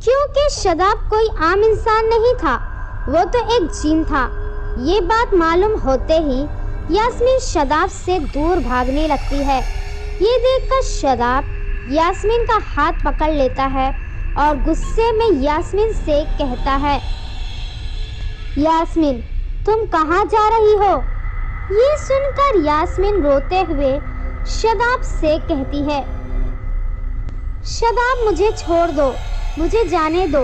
کیونکہ شاداب کوئی عام انسان نہیں تھا، وہ تو ایک جن تھا۔ یہ بات معلوم ہوتے ہی یاسمین شاداب سے دور بھاگنے لگتی ہے۔ یہ دیکھ کر شاداب یاسمین کا ہاتھ پکڑ لیتا ہے اور غصے میں یاسمین سے کہتا ہے، یاسمین تم کہاں جا رہی ہو؟ یہ سن کر یاسمین روتے ہوئے شاداب سے کہتی ہے، شاداب مجھے چھوڑ دو، مجھے جانے دو،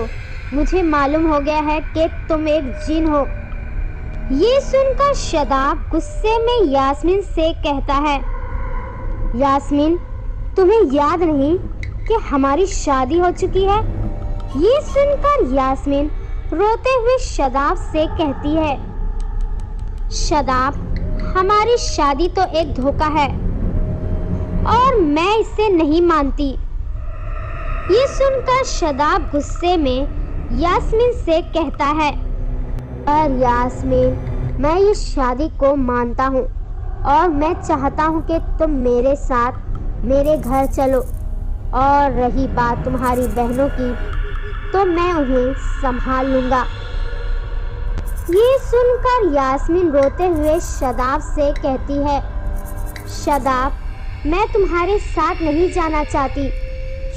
مجھے معلوم ہو گیا ہے کہ تم ایک جن ہو۔ یہ سن کر شاداب غصے میں یاسمین سے کہتا ہے، یاسمین تمہیں یاد نہیں کہ ہماری شادی ہو چکی ہے؟ یہ سن کر یاسمین روتے ہوئے شاداب سے کہتی ہے، شاداب ہماری شادی تو ایک دھوکہ ہے اور میں اسے نہیں مانتی۔ یہ سن کر شاداب غصے میں یاسمین سے کہتا ہے، اور یاسمین میں اس شادی کو مانتا ہوں اور میں چاہتا ہوں کہ تم میرے ساتھ میرے گھر چلو، اور رہی بات تمہاری بہنوں کی تو میں انہیں سنبھال لوں گا۔ یہ سن کر یاسمین روتے ہوئے شاداب سے کہتی ہے، شاداب میں تمہارے ساتھ نہیں جانا چاہتی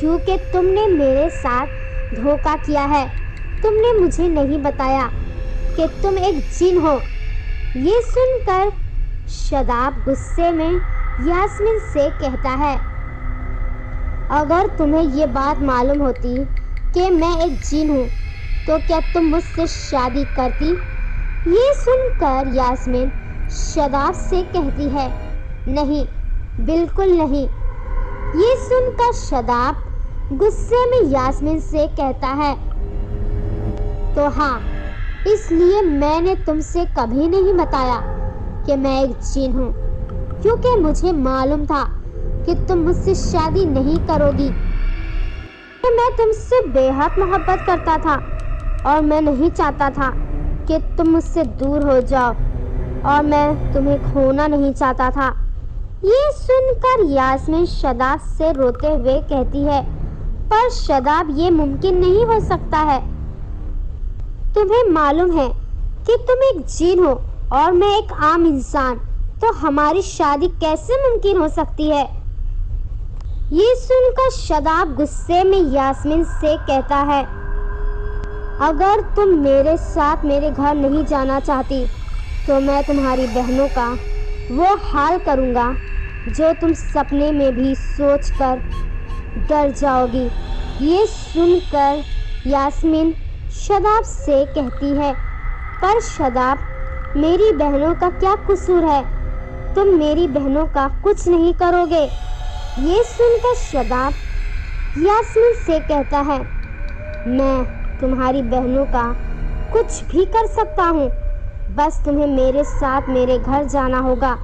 کیونکہ تم نے میرے ساتھ دھوکہ کیا ہے، تم نے مجھے نہیں بتایا کہ تم ایک جن ہو۔ یہ سن کر شاداب غصے میں یاسمین سے کہتا ہے، اگر تمہیں یہ بات معلوم ہوتی کہ میں ایک جن ہوں تو کیا تم مجھ سے شادی کرتی؟ یہ سن کر یاسمین شاداب سے کہتی ہے، نہیں، بالکل نہیں۔ یہ سن کر شاداب غصے میں یاسمین سے کہتا ہے، تو ہاں، اس لیے میں نے تم سے کبھی نہیں بتایا کہ میں ایک جن ہوں، کیونکہ مجھے معلوم تھا کہ تم مجھ سے شادی نہیں کرو گی۔ میں تم سے بے حد محبت کرتا تھا اور میں نہیں چاہتا تھا کہ تم مجھ سے دور ہو جاؤ، اور میں تمہیں کھونا نہیں چاہتا تھا۔ یہ سن کر یاسمین شاداب سے روتے ہوئے کہتی ہے، پر شاداب یہ ممکن نہیں ہو سکتا ہے۔ تمہیں معلوم ہے کہ تم ایک جن ہو اور میں ایک عام انسان، تو ہماری شادی کیسے ممکن ہو سکتی ہے؟ یہ سن کر شاداب غصے میں یاسمین سے کہتا ہے، اگر تم میرے ساتھ میرے گھر نہیں جانا چاہتی تو میں تمہاری بہنوں کا وہ حال کروں گا جو تم سپنے میں بھی سوچ کر ڈر جاؤ گی۔ یہ سن کر یاسمین شاداب سے کہتی ہے، پر شاداب میری بہنوں کا کیا قصور ہے؟ تم میری بہنوں کا کچھ نہیں کرو گے۔ یہ سن کر شاداب یاسمین سے کہتا ہے، میں تمہاری بہنوں کا کچھ بھی کر سکتا ہوں، بس تمہیں میرے ساتھ میرے گھر جانا ہوگا۔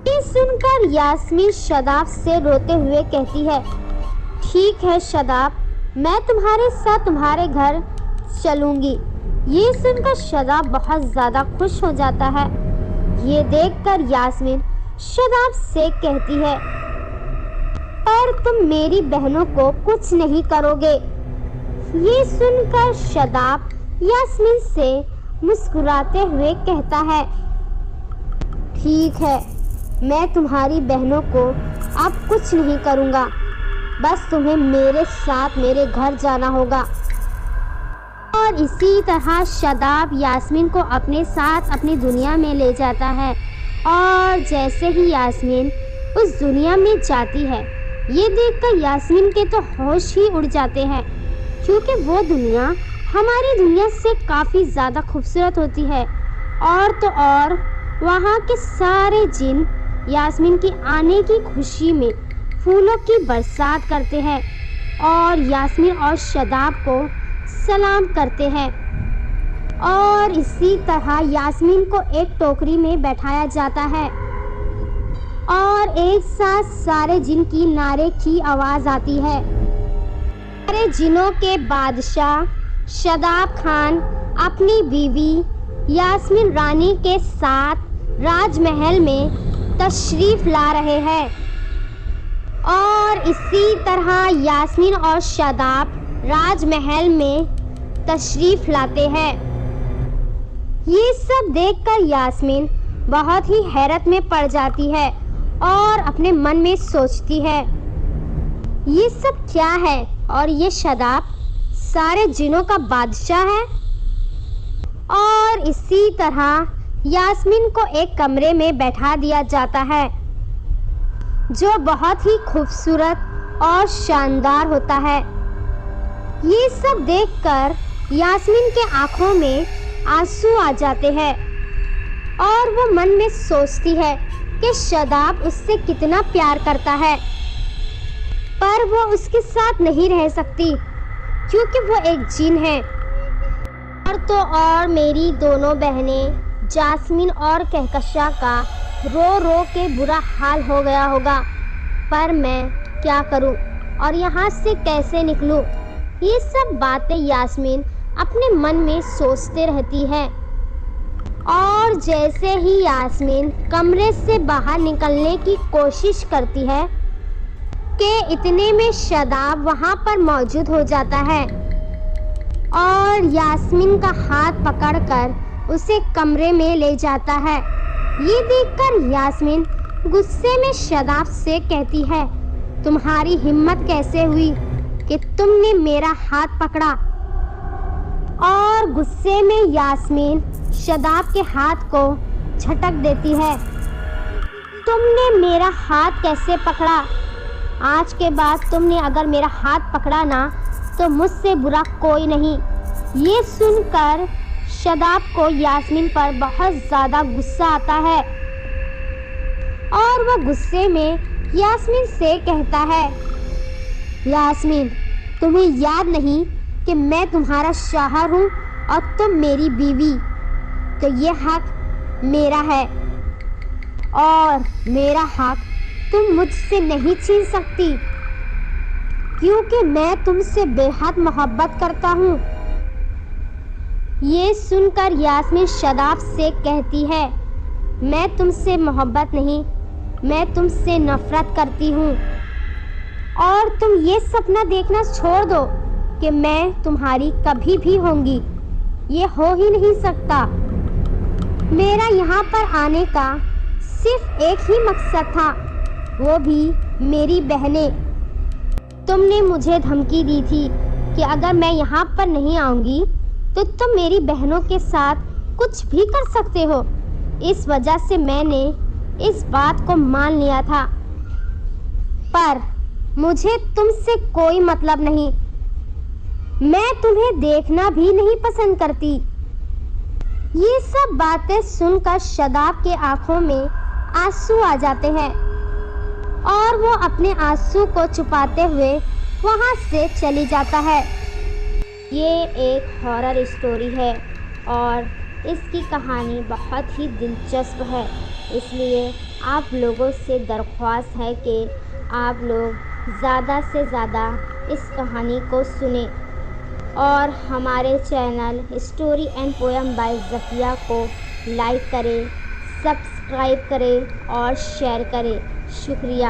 یہ سن کر یاسمین شاداب سے روتے ہوئے کہتی ہے، ٹھیک ہے شاداب، میں تمہارے ساتھ تمہارے گھر چلوں گی۔ یہ سن کر شاداب بہت زیادہ خوش ہو جاتا ہے۔ یہ دیکھ کر یاسمین شاداب سے کہتی ہے، اور تم میری بہنوں کو کچھ نہیں کرو گے۔ یہ سن کر شاداب یاسمین سے مسکراتے ہوئے کہتا ہے، ٹھیک ہے، میں تمہاری بہنوں کو اب کچھ نہیں کروں گا، بس تمہیں میرے ساتھ میرے گھر جانا ہوگا۔ اور اسی طرح شاداب یاسمین کو اپنے ساتھ اپنی دنیا میں لے جاتا ہے، اور جیسے ہی یاسمین اس دنیا میں جاتی ہے، یہ دیکھ کر یاسمین کے تو ہوش ہی اڑ جاتے ہیں، کیونکہ وہ دنیا ہماری دنیا سے کافی زیادہ خوبصورت ہوتی ہے۔ اور تو اور وہاں کے سارے جن یاسمین کی آنے کی خوشی میں پھولوں کی برسات کرتے ہیں اور یاسمین اور شاداب کو سلام کرتے ہیں، اور اسی طرح یاسمین کو ایک ٹوکری میں بیٹھایا جاتا ہے اور ایک ساتھ سارے جن کی نعرے کی آواز آتی ہے۔ سارے جنوں کے بادشاہ شاداب خان اپنی بیوی یاسمین رانی کے ساتھ راج محل میں تشریف لا رہے ہیں، اور اسی طرح یاسمین اور شاداب راج محل میں تشریف لاتے ہیں۔ یہ سب دیکھ کر یاسمین بہت ہی حیرت میں پڑ جاتی ہے اور اپنے من میں سوچتی ہے یہ سب کیا ہے، اور یہ شاداب سارے جنوں کا بادشاہ ہے۔ اور اسی طرح یاسمین کو ایک کمرے میں بیٹھا دیا جاتا ہے جو بہت ہی خوبصورت اور شاندار ہوتا ہے۔ یہ سب دیکھ کر یاسمین کے آنکھوں میں آنسو آ جاتے ہیں اور وہ من میں سوچتی ہے کہ شاداب اس سے کتنا پیار کرتا ہے، پر وہ اس کے ساتھ نہیں رہ سکتی کیونکہ وہ ایک جن ہے۔ اور تو اور میری دونوں بہنیں جاسمین اور کہکشاں کا رو رو کے برا حال ہو گیا ہوگا، پر میں کیا کروں اور یہاں سے کیسے نکلوں؟ یہ سب باتیں یاسمین اپنے من میں سوچتے رہتی ہے۔ اور جیسے ہی یاسمین کمرے سے باہر نکلنے کی کوشش کرتی ہے کہ اتنے میں شاداب وہاں پر موجود ہو جاتا ہے اور یاسمین کا ہاتھ پکڑ کر اسے کمرے میں لے جاتا ہے۔ یہ دیکھ کر یاسمین غصے میں شاداب سے کہتی ہے تمہاری ہمت کیسے ہوئی کہ تم نے میرا ہاتھ پکڑا؟ اور غصے میں یاسمین شاداب کے ہاتھ کو جھٹک دیتی ہے۔ تم نے میرا ہاتھ کیسے پکڑا؟ آج کے بعد تم نے اگر میرا ہاتھ پکڑا نا تو مجھ سے برا کوئی نہیں۔ یہ سن کر شاداب کو یاسمین پر بہت زیادہ غصہ آتا ہے اور وہ غصے میں یاسمین سے کہتا ہے یاسمین تمہیں یاد نہیں کہ میں تمہارا شوہر ہوں اور تم میری بیوی، تو یہ حق میرا ہے اور میرا حق تم مجھ سے نہیں چھین سکتی کیونکہ میں تم سے بے حد محبت کرتا ہوں۔ یہ سن کر یاسمین شاداب سے کہتی ہے میں تم سے محبت نہیں، میں تم سے نفرت کرتی ہوں، اور تم یہ سپنا دیکھنا چھوڑ دو کہ میں تمہاری کبھی بھی ہوں گی، یہ ہو ہی نہیں سکتا۔ میرا یہاں پر آنے کا صرف ایک ہی مقصد تھا، وہ بھی میری بہنیں۔ تم نے مجھے دھمکی دی تھی کہ اگر میں یہاں پر نہیں آؤں گی تو تم میری بہنوں کے ساتھ کچھ بھی کر سکتے ہو، اس وجہ سے میں نے اس بات کو مان لیا تھا، پر مجھے تم سے کوئی مطلب نہیں، میں تمہیں دیکھنا بھی نہیں پسند کرتی۔ یہ سب باتیں سن کر شاداب کے آنکھوں میں آنسو آ جاتے ہیں اور وہ اپنے آنسو کو چھپاتے ہوئے وہاں سے چلی جاتا ہے۔ یہ ایک ہارر اسٹوری ہے اور اس کی کہانی بہت ہی دلچسپ ہے، اس لیے آپ لوگوں سے درخواست ہے کہ آپ لوگ زیادہ سے زیادہ اس کہانی کو سنیں اور ہمارے channel story and poem by Zakia کو لائک کریں، سبسکرائب کریں اور شیئر کریں۔ شکریہ۔